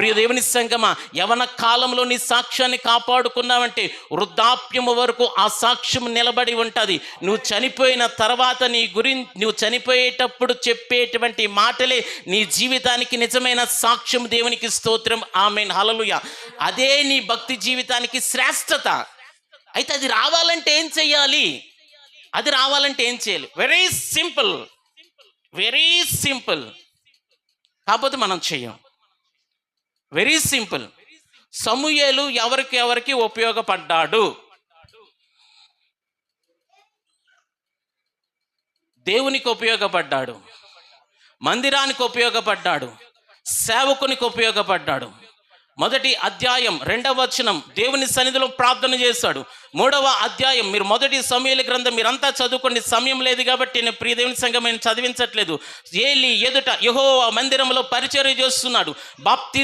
ప్రియ దేవుని సంగమా, యవన కాలంలో నీ సాక్ష్యాన్ని కాపాడుకున్నావంటే వృద్ధాప్యము వరకు ఆ సాక్ష్యం నిలబడి ఉంటుంది. నువ్వు చనిపోయిన తర్వాత నువ్వు చనిపోయేటప్పుడు చెప్పేటువంటి మాటలే నీ జీవితానికి నిజమైన సాక్ష్యం. దేవునికి స్తోత్రం, ఆమేన్, హల్లెలూయా. అదే నీ భక్తి జీవితానికి శ్రేష్టత. అయితే అది రావాలంటే ఏం చెయ్యాలి? Very simple, very simple. కాకపోతే మనం చెయ్యం. Very simple. సమూయేలు ఎవరికి ఉపయోగపడ్డాడు? దేవునికి ఉపయోగపడ్డాడు, మందిరానికి ఉపయోగపడ్డాడు, సేవకునికి ఉపయోగపడ్డాడు. 1వ అధ్యాయం 2వ వచనం, దేవుని సన్నిధిలో ప్రార్థన చేశాడు. 3వ అధ్యాయం, మీరు 1 సమూయేలు గ్రంథం మీరంతా చదువుకోండి, సమయం లేదు కాబట్టి నేను ప్రియ దేవుని సంఘం చదివించట్లేదు. ఏలి ఎదుట యెహోవా మందిరంలో పరిచర్య చేస్తున్నాడు.